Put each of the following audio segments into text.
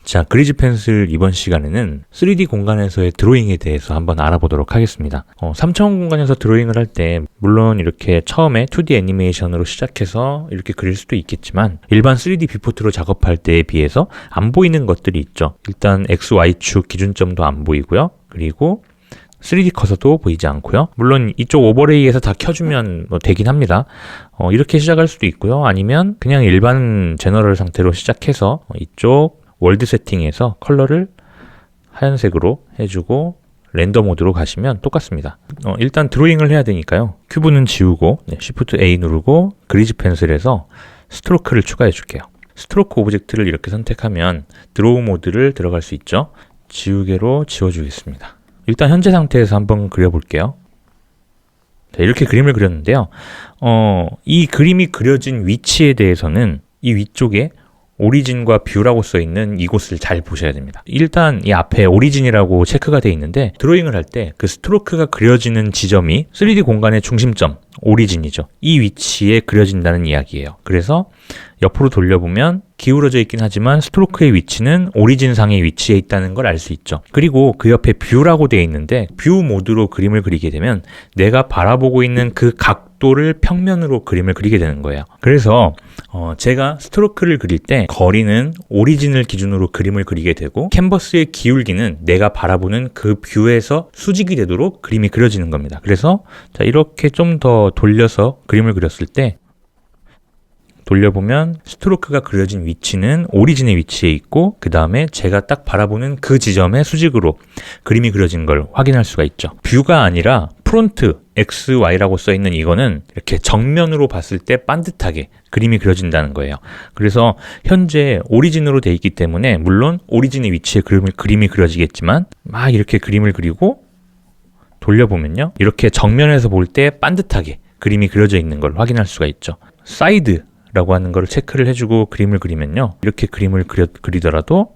자, 그리즈 펜슬 이번 시간에는 3D 공간에서의 드로잉에 대해서 한번 알아보도록 하겠습니다. 3차원 공간에서 드로잉을 할 때 물론 이렇게 처음에 2D 애니메이션으로 시작해서 이렇게 그릴 수도 있겠지만 일반 3D 뷰포트로 작업할 때에 비해서 안 보이는 것들이 있죠. 일단 X, Y축 기준점도 안 보이고요. 그리고 3D 커서도 보이지 않고요. 물론 이쪽 오버레이에서 다 켜주면 되긴 합니다. 이렇게 시작할 수도 있고요. 아니면 그냥 일반 제너럴 상태로 시작해서 이쪽 월드 세팅에서 컬러를 하얀색으로 해주고 렌더 모드로 가시면 똑같습니다. 일단 드로잉을 해야 되니까요. 큐브는 지우고 Shift A 누르고 그리즈 펜슬에서 스트로크를 추가해 줄게요. 스트로크 오브젝트를 이렇게 선택하면 드로우 모드를 들어갈 수 있죠. 지우개로 지워주겠습니다. 일단 현재 상태에서 한번 그려볼게요. 자, 이렇게 그림을 그렸는데요. 이 그림이 그려진 위치에 대해서는 이 위쪽에 오리진과 뷰라고 써있는 이곳을 잘 보셔야 됩니다. 일단 이 앞에 오리진이라고 체크가 되어 있는데 드로잉을 할 때 그 스트로크가 그려지는 지점이 3D 공간의 중심점, 오리진이죠. 이 위치에 그려진다는 이야기예요. 그래서 옆으로 돌려보면 기울어져 있긴 하지만 스트로크의 위치는 오리진 상의 위치에 있다는 걸 알 수 있죠. 그리고 그 옆에 뷰라고 되어 있는데 뷰 모드로 그림을 그리게 되면 내가 바라보고 있는 그 각도를 평면으로 그림을 그리게 되는 거예요. 그래서 제가 스트로크를 그릴 때 거리는 오리진을 기준으로 그림을 그리게 되고 캔버스의 기울기는 내가 바라보는 그 뷰에서 수직이 되도록 그림이 그려지는 겁니다. 그래서 자, 이렇게 좀 더 돌려서 그림을 그렸을 때 돌려보면 스트로크가 그려진 위치는 오리진의 위치에 있고 그 다음에 제가 딱 바라보는 그 지점에 수직으로 그림이 그려진 걸 확인할 수가 있죠. 뷰가 아니라 프론트 X, Y라고 써있는 이거는 이렇게 정면으로 봤을 때 반듯하게 그림이 그려진다는 거예요. 그래서 현재 오리진으로 돼 있기 때문에 물론 오리진의 위치에 그림이 그려지겠지만 막 이렇게 그림을 그리고 돌려보면요. 이렇게 정면에서 볼 때 반듯하게 그림이 그려져 있는 걸 확인할 수가 있죠. 사이드 라고 하는 거를 체크를 해주고 그림을 그리면요. 이렇게 그림을 그리더라도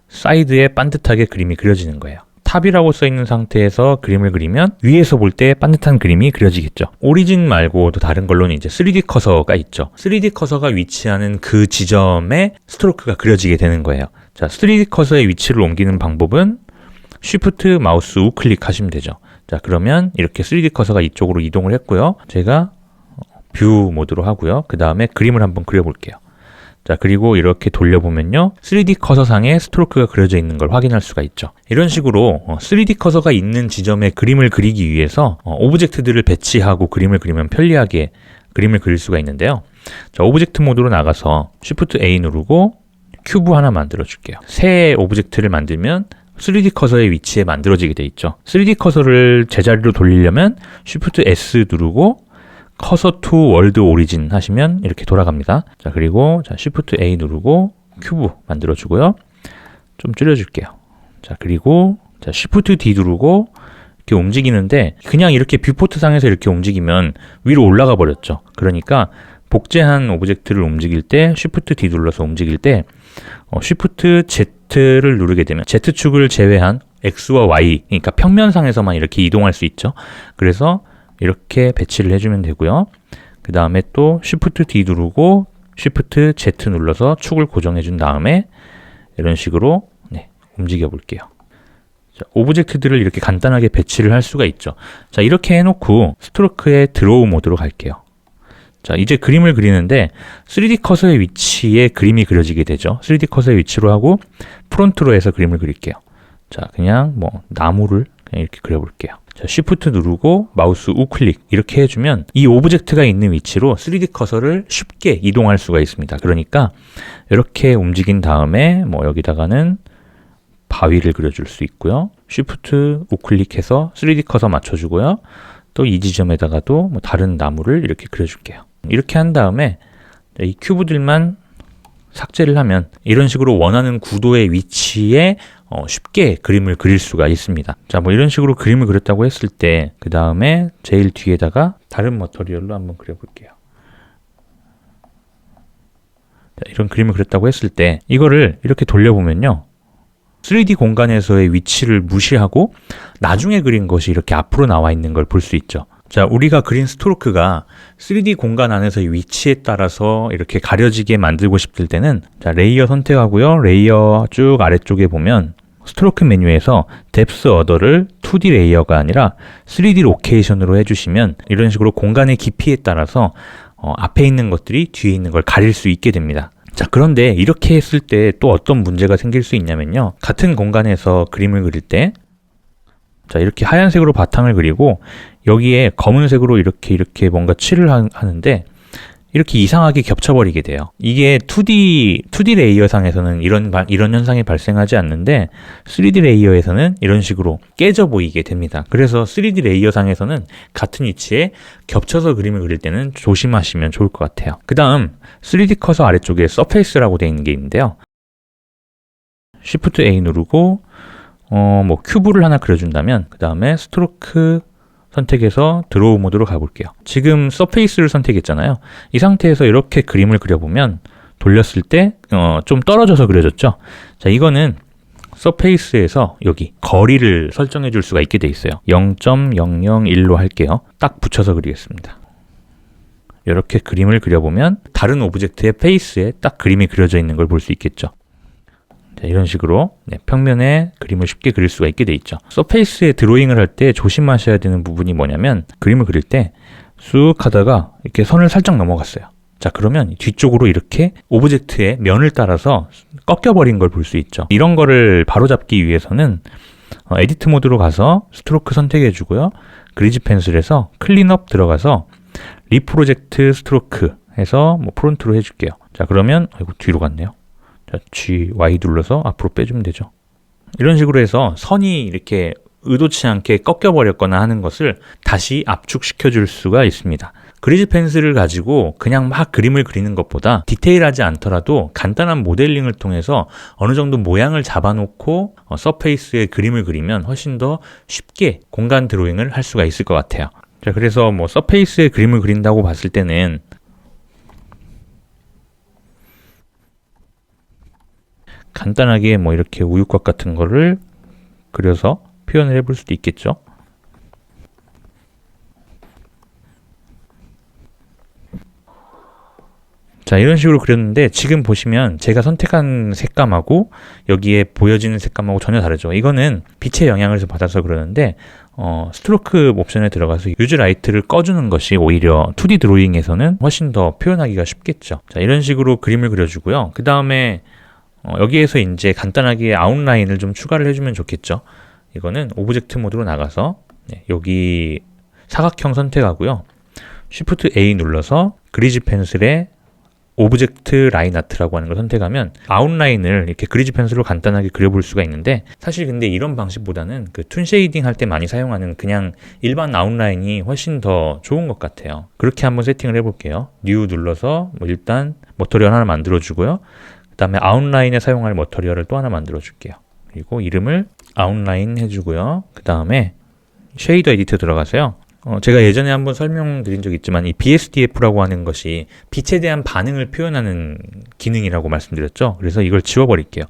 사이드에 반듯하게 그림이 그려지는 거예요. 탑이라고 써있는 상태에서 그림을 그리면 위에서 볼 때 반듯한 그림이 그려지겠죠. 오리진 말고도 다른 걸로는 이제 3D 커서가 있죠. 3D 커서가 위치하는 그 지점에 스트로크가 그려지게 되는 거예요. 자, 3D 커서의 위치를 옮기는 방법은 Shift 마우스 우클릭 하시면 되죠. 자, 그러면 이렇게 3D 커서가 이쪽으로 이동을 했고요. 제가 뷰 모드로 하고요. 그 다음에 그림을 한번 그려볼게요. 자, 그리고 이렇게 돌려보면요. 3D 커서상에 스트로크가 그려져 있는 걸 확인할 수가 있죠. 이런 식으로 3D 커서가 있는 지점에 그림을 그리기 위해서 오브젝트들을 배치하고 그림을 그리면 편리하게 그림을 그릴 수가 있는데요. 자, 오브젝트 모드로 나가서 Shift A 누르고 큐브 하나 만들어 줄게요. 새 오브젝트를 만들면 3D 커서의 위치에 만들어지게 돼 있죠. 3D 커서를 제자리로 돌리려면 Shift S 누르고 커서 투 월드 오리진 하시면 이렇게 돌아갑니다. 자, 그리고 자, Shift A 누르고 큐브 만들어 주고요. 좀 줄여 줄게요. 자, 그리고 자, Shift D 누르고 이렇게 움직이는데 그냥 이렇게 뷰포트 상에서 이렇게 움직이면 위로 올라가 버렸죠. 그러니까 복제한 오브젝트를 움직일 때 Shift D 눌러서 움직일 때 Shift Z를 누르게 되면 Z축을 제외한 X와 Y, 그러니까 평면상에서만 이렇게 이동할 수 있죠. 그래서 이렇게 배치를 해주면 되고요. 그 다음에 또 Shift D 누르고 Shift Z 눌러서 축을 고정해 준 다음에 이런 식으로 움직여 볼게요. 자, 오브젝트들을 이렇게 간단하게 배치를 할 수가 있죠. 자, 이렇게 해놓고 스트로크의 드로우 모드로 갈게요. 자, 이제 그림을 그리는데 3D 커서의 위치에 그림이 그려지게 되죠. 3D 커서의 위치로 하고 프론트로 해서 그림을 그릴게요. 자, 그냥 뭐 나무를 그냥 이렇게 그려볼게요. 자, Shift 누르고 마우스 우클릭 이렇게 해주면 이 오브젝트가 있는 위치로 3D 커서를 쉽게 이동할 수가 있습니다. 그러니까 이렇게 움직인 다음에 뭐 여기다가는 바위를 그려줄 수 있고요. Shift 우클릭해서 3D 커서 맞춰주고요. 또 이 지점에다가도 뭐 다른 나무를 이렇게 그려줄게요. 이렇게 한 다음에 이 큐브들만 삭제를 하면 이런 식으로 원하는 구도의 위치에 쉽게 그림을 그릴 수가 있습니다. 자, 뭐 이런 식으로 그림을 그렸다고 했을 때 그 다음에 제일 뒤에다가 다른 머터리얼로 한번 그려볼게요. 자, 이런 그림을 그렸다고 했을 때 이거를 이렇게 돌려보면요. 3D 공간에서의 위치를 무시하고 나중에 그린 것이 이렇게 앞으로 나와 있는 걸 볼 수 있죠. 자, 우리가 그린 스트로크가 3D 공간 안에서의 위치에 따라서 이렇게 가려지게 만들고 싶을 때는 자, 레이어 선택하고요. 레이어 쭉 아래쪽에 보면 스트로크 메뉴에서 뎁스 어더를 2D 레이어가 아니라 3D 로케이션으로 해주시면 이런 식으로 공간의 깊이에 따라서 앞에 있는 것들이 뒤에 있는 걸 가릴 수 있게 됩니다. 자, 그런데 이렇게 했을 때 또 어떤 문제가 생길 수 있냐면요. 같은 공간에서 그림을 그릴 때 자, 이렇게 하얀색으로 바탕을 그리고 여기에 검은색으로 이렇게 뭔가 칠을 하는데 이렇게 이상하게 겹쳐버리게 돼요. 이게 2D 레이어 상에서는 이런 현상이 발생하지 않는데 3D 레이어에서는 이런 식으로 깨져 보이게 됩니다. 그래서 3D 레이어 상에서는 같은 위치에 겹쳐서 그림을 그릴 때는 조심하시면 좋을 것 같아요. 그 다음 3D 커서 아래쪽에 서페이스라고 되어 있는 게 있는데요. Shift A 누르고 뭐 큐브를 하나 그려준다면 그 다음에 스트로크 선택해서 드로우 모드로 가볼게요. 지금 서페이스를 선택했잖아요. 이 상태에서 이렇게 그림을 그려보면 돌렸을 때 좀 떨어져서 그려졌죠. 자, 이거는 서페이스에서 여기 거리를 설정해 줄 수가 있게 돼 있어요. 0.001로 할게요. 딱 붙여서 그리겠습니다. 이렇게 그림을 그려보면 다른 오브젝트의 페이스에 딱 그림이 그려져 있는 걸 볼 수 있겠죠. 자, 이런 식으로 평면에 그림을 쉽게 그릴 수가 있게 돼 있죠. 서페이스에 드로잉을 할 때 조심하셔야 되는 부분이 뭐냐면 그림을 그릴 때 쑥 하다가 이렇게 선을 살짝 넘어갔어요. 자, 그러면 뒤쪽으로 이렇게 오브젝트의 면을 따라서 꺾여버린 걸 볼 수 있죠. 이런 거를 바로잡기 위해서는 에디트 모드로 가서 스트로크 선택해 주고요. 그리즈 펜슬에서 클린업 들어가서 리프로젝트 스트로크 해서 뭐 프론트로 해줄게요. 자, 그러면 아이고 뒤로 갔네요. 자, G, Y 눌러서 앞으로 빼주면 되죠. 이런 식으로 해서 선이 이렇게 의도치 않게 꺾여버렸거나 하는 것을 다시 압축시켜 줄 수가 있습니다. 그리즈 펜슬을 가지고 그냥 막 그림을 그리는 것보다 디테일하지 않더라도 간단한 모델링을 통해서 어느 정도 모양을 잡아놓고 서페이스에 그림을 그리면 훨씬 더 쉽게 공간 드로잉을 할 수가 있을 것 같아요. 자, 그래서 뭐 서페이스에 그림을 그린다고 봤을 때는 간단하게 뭐 이렇게 우유곽 같은 거를 그려서 표현을 해볼 수도 있겠죠. 자, 이런 식으로 그렸는데 지금 보시면 제가 선택한 색감하고 여기에 보여지는 색감하고 전혀 다르죠. 이거는 빛의 영향을 받아서 그러는데 스트로크 옵션에 들어가서 유즈 라이트를 꺼주는 것이 오히려 2D 드로잉에서는 훨씬 더 표현하기가 쉽겠죠. 자, 이런 식으로 그림을 그려주고요. 그 다음에 여기에서 이제 간단하게 아웃라인을 좀 추가를 해주면 좋겠죠. 이거는 오브젝트 모드로 나가서 여기 사각형 선택하고요. Shift A 눌러서 그리즈 펜슬에 오브젝트 라인 아트라고 하는 걸 선택하면 아웃라인을 이렇게 그리즈 펜슬로 간단하게 그려볼 수가 있는데 사실 근데 이런 방식보다는 그 툰 쉐이딩 할 때 많이 사용하는 그냥 일반 아웃라인이 훨씬 더 좋은 것 같아요. 그렇게 한번 세팅을 해볼게요. 뉴 눌러서 일단 머터리얼 하나 만들어 주고요. 그 다음에 아웃라인에 사용할 머터리얼을 또 하나 만들어 줄게요. 그리고 이름을 아웃라인 해주고요. 그 다음에 쉐이더 에디터 들어가서요. 제가 예전에 한번 설명드린 적 있지만 이 BSDF라고 하는 것이 빛에 대한 반응을 표현하는 기능이라고 말씀드렸죠. 그래서 이걸 지워버릴게요.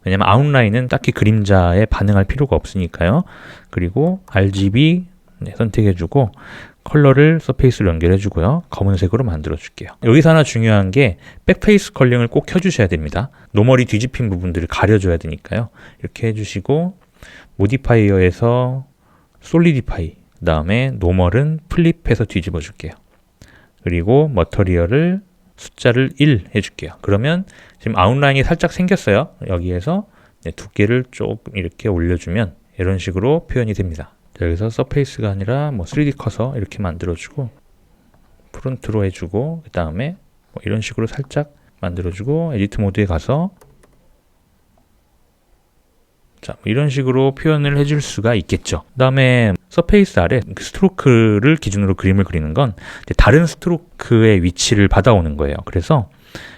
왜냐면 아웃라인은 딱히 그림자에 반응할 필요가 없으니까요. 그리고 RGB 선택해주고 컬러를 서페이스로 연결해주고요. 검은색으로 만들어줄게요. 여기서 하나 중요한 게 백페이스 컬링을 꼭 켜주셔야 됩니다. 노멀이 뒤집힌 부분들을 가려줘야 되니까요. 이렇게 해주시고 모디파이어에서 솔리디파이 그 다음에 노멀은 플립해서 뒤집어 줄게요. 그리고 머터리얼을 숫자를 1 해줄게요. 그러면 지금 아웃라인이 살짝 생겼어요. 여기에서 두께를 조금 이렇게 올려주면 이런 식으로 표현이 됩니다. 여기서 서페이스가 아니라 뭐 3D 커서 이렇게 만들어주고 프론트로 해주고 그 다음에 뭐 이런 식으로 살짝 만들어주고 에디트 모드에 가서 자, 이런 식으로 표현을 해줄 수가 있겠죠. 그 다음에 서페이스 아래 스트로크를 기준으로 그림을 그리는 건 다른 스트로크의 위치를 받아오는 거예요. 그래서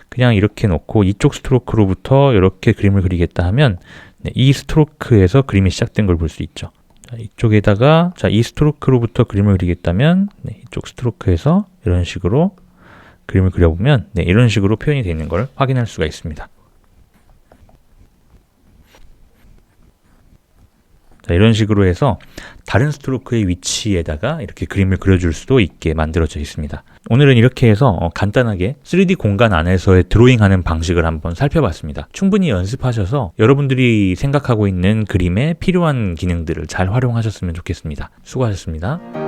그냥 이렇게 놓고 이쪽 스트로크로부터 이렇게 그림을 그리겠다 하면 이 스트로크에서 그림이 시작된 걸 볼 수 있죠. 자, 이쪽에다가 자, 이 스트로크로부터 그림을 그리겠다면 이쪽 스트로크에서 이런 식으로 그림을 그려보면 이런 식으로 표현이 되어 있는 걸 확인할 수가 있습니다. 자, 이런 식으로 해서 다른 스트로크의 위치에다가 이렇게 그림을 그려줄 수도 있게 만들어져 있습니다. 오늘은 이렇게 해서 간단하게 3D 공간 안에서의 드로잉하는 방식을 한번 살펴봤습니다. 충분히 연습하셔서 여러분들이 생각하고 있는 그림에 필요한 기능들을 잘 활용하셨으면 좋겠습니다. 수고하셨습니다.